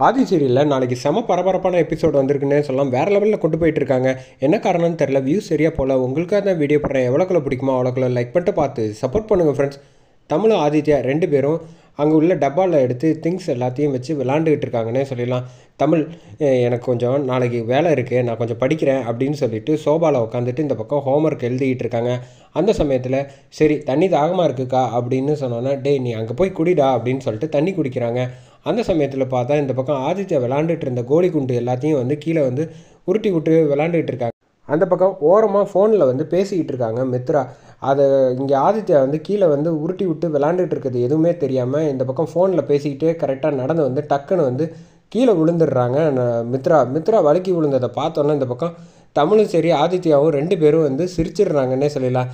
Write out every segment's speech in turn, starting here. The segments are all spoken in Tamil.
ஆதி சீரியலில் நாளைக்கு செம பரபரப்பான எபிசோடு வந்திருக்குன்னே சொல்லலாம். வேறு லெவலில் கொண்டு போயிட்டு இருக்காங்க. என்ன காரணம்னு தெரில, வியூஸ் சரியாக போல். உங்களுக்காக தான் வீடியோ போடுறேன். எவ்வளோக்குள்ள பிடிக்குமோ அவ்வளோக்குள்ள லைக் பண்ணிட்டு பார்த்து சப்போர்ட் பண்ணுங்கள் ஃப்ரெண்ட்ஸ். தமிழும் ஆதித்யா ரெண்டு பேரும் அங்கே உள்ள டப்பாவில் எடுத்து திங்ஸ் எல்லாத்தையும் வச்சு விளாண்டுக்கிட்டு இருக்காங்கன்னே சொல்லிடலாம். தமிழ் எனக்கு கொஞ்சம் நாளைக்கு வேலை இருக்குது, நான் கொஞ்சம் படிக்கிறேன் அப்படின்னு சொல்லிட்டு சோபாவில் உட்காந்துட்டு இந்த பக்கம் ஹோம்ஒர்க் எழுதிக்கிட்டு இருக்காங்க. அந்த சமயத்தில் சரி தண்ணி தாகமாக இருக்குக்கா அப்படின்னு சொன்னோன்னா, டேய் நீ அங்கே போய் குடிடா அப்படின்னு சொல்லிட்டு தண்ணி குடிக்கிறாங்க. அந்த சமயத்தில் பார்த்தா இந்த பக்கம் ஆதித்யா விளாண்டுட்டு இருந்த கோலி குண்டு எல்லாத்தையும் வந்து கீழே வந்து உருட்டி விட்டு விளாண்டுக்கிட்டு இருக்காங்க. அந்த பக்கம் ஓரமாக ஃபோனில் வந்து பேசிக்கிட்டு இருக்காங்க மித்ரா. அதை இங்கே ஆதித்யா வந்து கீழே வந்து உருட்டி விட்டு விளாண்டுட்டு இருக்கிறது எதுவுமே தெரியாமல் இந்த பக்கம் ஃபோனில் பேசிக்கிட்டே கரெக்டாக நடந்து வந்து டக்குன்னு வந்து கீழே விழுந்துடுறாங்க. மித்ரா வழுக்கி விழுந்ததை பார்த்தோன்னே இந்த பக்கம் தமிழும் சரி ஆதித்யாவும் ரெண்டு பேரும் வந்து சிரிச்சிடுறாங்கன்னே சொல்லலாம்.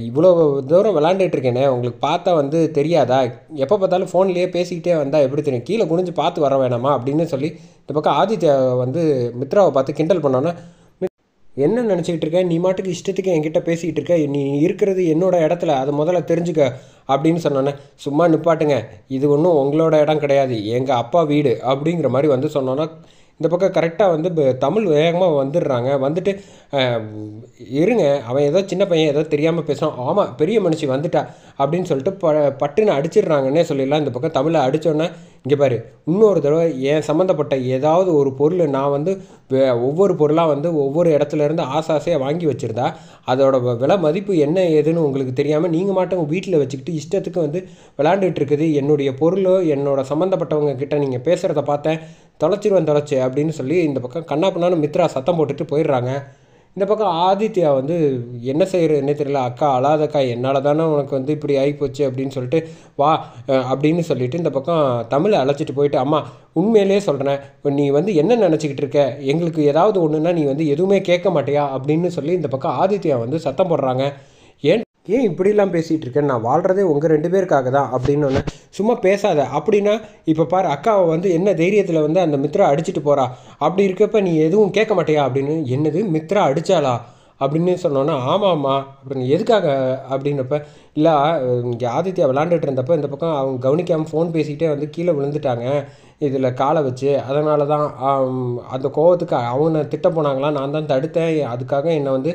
இவ்வளோ தூரம் விளாண்டுட்டு இருக்கேனே, உங்களுக்கு பார்த்தா வந்து தெரியாதா? எப்போ பார்த்தாலும் ஃபோன்லேயே பேசிக்கிட்டே வந்தால் எப்படி தெரியும்? கீழே குனிஞ்சு பார்த்து வர வேணாமா அப்படின்னு சொல்லி இந்த பக்கம் ஆதித்யா வந்து மித்ராவை பார்த்து கிண்டல் பண்ணோன்னே, என்ன நினச்சிக்கிட்டு இருக்க? நீ மாட்டுக்கு இஷ்டத்துக்கு என்கிட்ட பேசிக்கிட்டு இருக்க, நீ இருக்கிறது என்னோட இடத்துல, அதை முதல்ல தெரிஞ்சுக்க அப்படின்னு சொன்னோன்னே, சும்மா நிப்பாட்டுங்க, இது ஒன்றும் உங்களோட இடம் கிடையாது, எங்கள் அப்பா வீடு அப்படிங்கிற மாதிரி வந்து சொன்னோன்னா இந்த பக்கம் கரெக்டாக வந்து தமிழ் வேகமாக வந்துடுறாங்க. வந்துட்டு இருங்க, அவன் ஏதோ சின்ன பையன் ஏதோ தெரியாமல் பேசுகிறான், ஆமாம் பெரிய மனுஷி வந்துட்டா அப்படின்னு சொல்லிட்டு பட்டுன்னு அடிச்சிடுறாங்கன்னே சொல்லிடலாம். இந்த பக்கம் தமிழை அடித்தோன்னே, இங்கே பாரு, இன்னொரு தடவை ஏன் சம்மந்தப்பட்ட ஏதாவது ஒரு பொருள் நான் வந்து ஒவ்வொரு பொருளாக வந்து ஒவ்வொரு இடத்துலேருந்து ஆசையாக வாங்கி வச்சுருந்தா அதோட விலை மதிப்பு என்ன ஏதுன்னு உங்களுக்கு தெரியாமல் நீங்கள் மாட்டும் உங்கள் வீட்டில் வச்சுக்கிட்டு இஷ்டத்துக்கு வந்து விளாண்டுட்டு இருக்குது. என்னுடைய பொருளோ என்னோட சம்மந்தப்பட்டவங்க கிட்ட நீங்கள் பேசுகிறத பார்த்தேன், தொலைச்சி அப்படின்னு சொல்லி இந்த பக்கம் கண்ணாப்பண்ணான்னு மித்ரா சத்தம் போட்டுட்டு போயிடுறாங்க. இந்த பக்கம் ஆதித்யா வந்து என்ன செய்கிறதுன்னே தெரியல. அக்கா அழாதக்கா, என்னால் தானே உனக்கு வந்து இப்படி ஆகிப்போச்சு அப்படின்னு சொல்லிட்டு வா அப்படின்னு சொல்லிட்டு இந்த பக்கம் தமிழை அழைச்சிட்டு போயிட்டு, அம்மா உண்மையிலே சொல்கிறேன், நீ வந்து என்ன நினச்சிக்கிட்டு இருக்க, எங்களுக்கு ஏதாவது ஒன்றுனா நீ வந்து எதுவுமே கேட்க மாட்டியா அப்படின்னு சொல்லி இந்த பக்கம் ஆதித்யா வந்து சத்தம் போடுறாங்க. ஏன் இப்படிலாம் பேசிகிட்டு இருக்கேன், நான் வாழ்கிறதே உங்கள் ரெண்டு பேருக்காக தான் அப்படின்னு ஒன்று, சும்மா பேசாத அப்படின்னா இப்போ பாரு அக்காவை வந்து என்ன தைரியத்தில் வந்து அந்த மித்ரா அடிச்சுட்டு போகிறா, அப்படி இருக்கப்ப நீ எதுவும் கேட்க மாட்டியா அப்படின்னு. என்னது மித்ரா அடித்தாளா அப்படின்னு சொன்னோன்னா, ஆமாம்மா அப்படின்னு. எதுக்காக அப்படின்னப்ப, இல்லை இங்கே ஆதித்யா விளாண்டுட்டு இருந்தப்போ இந்த பக்கம் அவங்க கவனிக்காமல் ஃபோன் பேசிக்கிட்டே வந்து கீழே விழுந்துட்டாங்க இதில் காலை வச்சு, அதனால தான் அந்த கோவத்துக்கு அவனை திட்ட போனாங்களாம், நான் தான் தடுத்தேன், அதுக்காக என்னை வந்து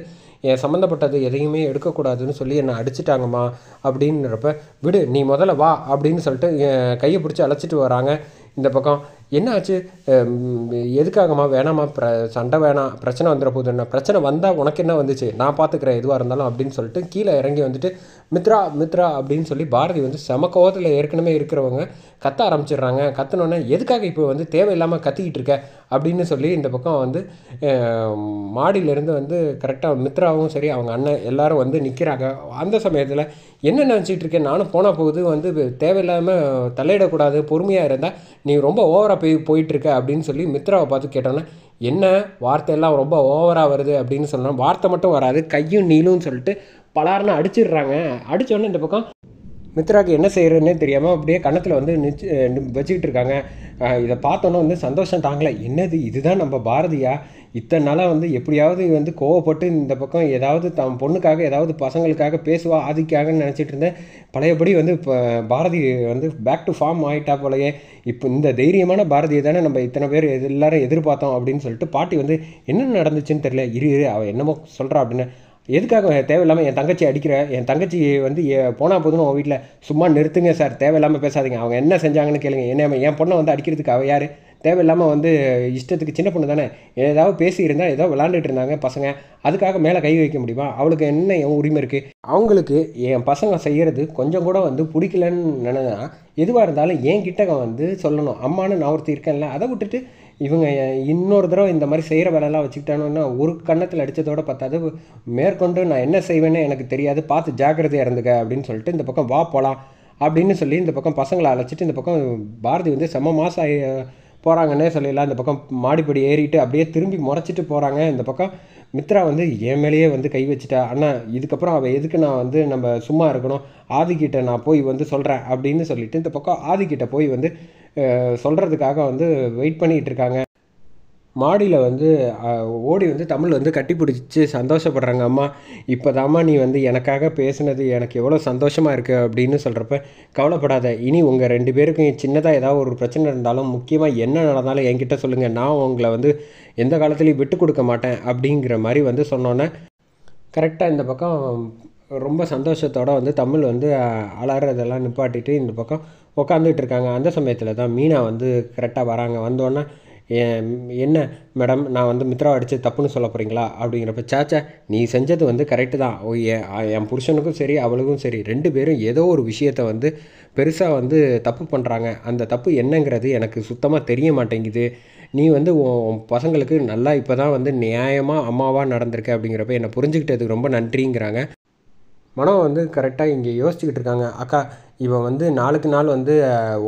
என் சம்மந்தப்பட்டது எதையுமே எடுக்கக்கூடாதுன்னு சொல்லி என்னை அடிச்சிட்டாங்கம்மா அப்படின்றப்ப, விடு நீ முதல்ல வா அப்படின்னு சொல்லிட்டு என் கையை பிடிச்சி அழைச்சிட்டு வராங்க. இந்த பக்கம் என்ன ஆச்சு, எதுக்காகம்மா வேணாம்மா, சண்டை வேணாம், பிரச்சனை வந்துட போகுது, என்ன பிரச்சனை வந்தால் உனக்கு என்ன வந்துச்சு, நான் பார்த்துக்கிறேன் எதுவாக இருந்தாலும் அப்படின்னு சொல்லிட்டு கீழே இறங்கி வந்துட்டு மித்ரா அப்படின்னு சொல்லி பாரதி வந்து செம கோவத்தில் ஏற்கனவே இருக்கிறவங்க கத்த ஆரம்பிச்சிடுறாங்க. கத்தினோன்னே, எதுக்காக இப்போ வந்து தேவையில்லாமல் கத்திக்கிட்டு இருக்க அப்படின்னு சொல்லி இந்த பக்கம் வந்து மாடியிலேருந்து வந்து கரெக்டாக மித்ராவும் சரி அவங்க அண்ணன் எல்லாரும் வந்து நிற்கிறாங்க. அந்த சமயத்தில் என்ன நினச்சிட்டு இருக்கேன், நானும் போனால் போகுது வந்து தேவையில்லாமல் தலையிடக்கூடாது, பொறுமையாக இருந்தால் நீ ரொம்ப ஓவராக போயிட்டுருக்க அப்படின்னு சொல்லி மித்ராவை பார்த்து கேட்டோன்னே, என்ன வார்த்தையெல்லாம் ரொம்ப ஓவராக வருது அப்படின்னு சொன்னால், வார்த்தை மட்டும் வராது கையும் நீளும் சொல்லிட்டு பலார்னு அடிச்சிடுறாங்க. அடித்தோடனே இந்த பக்கம் மித்ராவுக்கு என்ன செய்கிறதுன்னே தெரியாமல் அப்படியே கன்னத்தில் வந்து வச்சுக்கிட்டு இருக்காங்க. இதை பார்த்தோன்னே வந்து சந்தோஷம் தாங்கலை. என்னது இதுதான் நம்ம பாரதியா, இத்தனை நாளாக வந்து எப்படியாவது வந்து கோவப்பட்டு இந்த பக்கம் ஏதாவது தம் பொண்ணுக்காக ஏதாவது பசங்களுக்காக பேசுவா ஆதிக்காகன்னு நினச்சிட்டு இருந்தேன். பழையபடி வந்து இப்போ பாரதி வந்து பேக் டு ஃபார்ம் ஆகிட்டா போலையே. இப்போ இந்த தைரியமான பாரதியை தானே நம்ம இத்தனை பேர் எல்லாரும் எதிர்பார்த்தோம் அப்படின்னு சொல்லிட்டு பாட்டி வந்து என்ன நடந்துச்சுன்னு தெரியல, இரு அவள் என்னமோ சொல்கிறா அப்படின்னு. எதுக்காக தேவையில்லாமல் என் தங்கச்சி அடிக்கிற, என் தங்கச்சி வந்து போனால் போதுன்னு உங்கள் வீட்டில், சும்மா நிறுத்துங்க சார், தேவையில்லாமல் பேசாதீங்க, அவங்க என்ன செஞ்சாங்கன்னு கேளுங்க, என்ன என் பொண்ணை வந்து அடிக்கிறதுக்கு அவள் யார், தேவையில்லாமல் வந்து இஷ்டத்துக்கு சின்ன பொண்ணு தானே, ஏதாவது பேசியிருந்தால் ஏதோ விளாண்டுட்டு இருந்தாங்க பசங்க, அதுக்காக மேலே கை வைக்க முடியுமா, அவளுக்கு என்ன என் உரிமை இருக்குது, அவங்களுக்கு என் பசங்க செய்கிறது கொஞ்சம் கூட வந்து பிடிக்கலன்னு நினைனா எதுவாக இருந்தாலும் என்கிட்ட வந்து சொல்லணும், அம்மானு நான் ஒருத்தர் இருக்கேன்ல, அதை விட்டுட்டு இவங்க இன்னொரு தடவை இந்த மாதிரி செய்கிற வேலையெல்லாம் வச்சுக்கிட்டானுன்னா ஒரு கன்னத்தில் அடித்ததோடு பத்தாது, மேற்கொண்டு நான் என்ன செய்வேன்னு எனக்கு தெரியாது, பார்த்து ஜாக்கிரதையாக இருந்துக்க அப்படின்னு சொல்லிட்டு இந்த பக்கம் வா போகலாம் அப்படின்னு சொல்லி இந்த பக்கம் பசங்களை அழைச்சிட்டு இந்த பக்கம் பாரதி வந்து செம்ம மாதம் போகிறாங்கன்னே சொல்லிடலாம். இந்த பக்கம் மாடிப்படி ஏறிட்டு அப்படியே திரும்பி முறைச்சிட்டு போகிறாங்க. இந்த பக்கம் மித்ரா வந்து என் மேலேயே வந்து கை வச்சுட்டா, அண்ணா இதுக்கப்புறம் அவள் எதுக்கு நான் வந்து நம்ம சும்மா இருக்கணும், ஆதிக்கிட்ட நான் போய் வந்து சொல்கிறேன் அப்படின்னு சொல்லிட்டு இந்த பக்கம் ஆதிக்கிட்ட போய் வந்து சொல்கிறதுக்காக வந்து வெயிட் பண்ணிகிட்டு இருக்காங்க. மாடியில் வந்து ஓடி வந்து தமிழ் வந்து கட்டி பிடிச்சி சந்தோஷப்படுறாங்க. அம்மா இப்போ நீ வந்து எனக்காக பேசுனது எனக்கு எவ்வளோ சந்தோஷமாக இருக்குது அப்படின்னு சொல்கிறப்ப, கவலைப்படாத, இனி உங்கள் 2 பேருக்கும் சின்னதாக ஏதாவது ஒரு பிரச்சனை இருந்தாலும் முக்கியமாக என்ன நடந்தாலும் என்கிட்ட சொல்லுங்கள், நான் உங்களை வந்து எந்த காலத்துலேயும் விட்டு கொடுக்க மாட்டேன் அப்படிங்கிற மாதிரி வந்து சொன்னோன்னே கரெக்டாக இந்த பக்கம் ரொம்ப சந்தோஷத்தோட வந்து தமிழ் வந்து அலறதெல்லாம் நிப்பாட்டிட்டு இந்த பக்கம் உக்காந்துட்டு இருக்காங்க. அந்த சமயத்தில் தான் மீனா வந்து கரெக்டாக வராங்க. வந்தோடனே என்ன மேடம், நான் வந்து மித்ரா அடித்து தப்புன்னு சொல்ல போகிறீங்களா அப்படிங்கிறப்ப, சேச்சா நீ செஞ்சது வந்து கரெக்டு தான். என் புருஷனுக்கும் சரி அவளுக்கும் சரி 2 பேரும் ஏதோ ஒரு விஷயத்தை வந்து பெருசாக வந்து தப்பு பண்ணுறாங்க. அந்த தப்பு என்னங்கிறது எனக்கு சுத்தமாக தெரிய மாட்டேங்குது. நீ வந்து உன் பசங்களுக்கு நல்லா இப்போ தான் வந்து நியாயமாக அம்மாவாக நடந்திருக்க அப்படிங்கிறப்ப என்னை புரிஞ்சுக்கிட்டதுக்கு ரொம்ப நன்றிங்கிறாங்க. மனோ வந்து கரெக்டாக இங்கே யோசிச்சுக்கிட்டு இருக்காங்க. அக்கா இவன் வந்து நாளுக்கு நாள் வந்து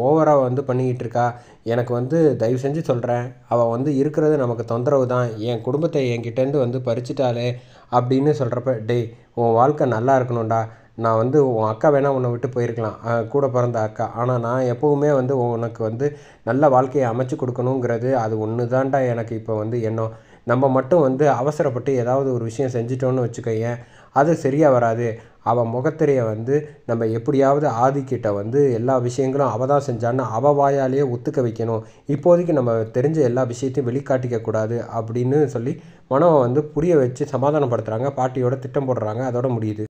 ஓவராக வந்து பண்ணிக்கிட்டு இருக்கா. எனக்கு வந்து தயவு செஞ்சு சொல்கிறேன், அவள் வந்து இருக்கிறது நமக்கு தொந்தரவு தான். என் குடும்பத்தை என்கிட்டேருந்து வந்து பறிச்சிட்டாளே அப்படின்னு சொல்கிறப்ப, டேய் உன் வாழ்க்கை நல்லா இருக்கணும்டா. நான் வந்து உன் அக்கா வேணால் உன்னை விட்டு போயிருக்கலாம், கூட பிறந்த அக்கா. ஆனால் நான் எப்போவுமே வந்து உனக்கு வந்து நல்ல வாழ்க்கையை அமைச்சு கொடுக்கணுங்கிறது அது ஒன்று தான்டா எனக்கு இப்போ வந்து எண்ணம். நம்ம மட்டும் வந்து அவசரப்பட்டு ஏதாவது ஒரு விஷயம் செஞ்சிட்டோன்னு வச்சுக்கோயேன், அது சரியாக வராது. அவள் முகத்திரையை வந்து நம்ம எப்படியாவது ஆதிக்கிட்ட வந்து எல்லா விஷயங்களும் அவள் தான் செஞ்சான்னு அவள் வாயாலேயே ஒத்துக்க வைக்கணும். இப்போதைக்கு நம்ம தெரிஞ்ச எல்லா விஷயத்தையும் வெளிக்காட்டிக்க கூடாது அப்படின்னு சொல்லி மனோவை வந்து புரிய வச்சு சமாதானப்படுத்துகிறாங்க. பாட்டியோட திட்டம் போடுறாங்க. அதோட முடியுது.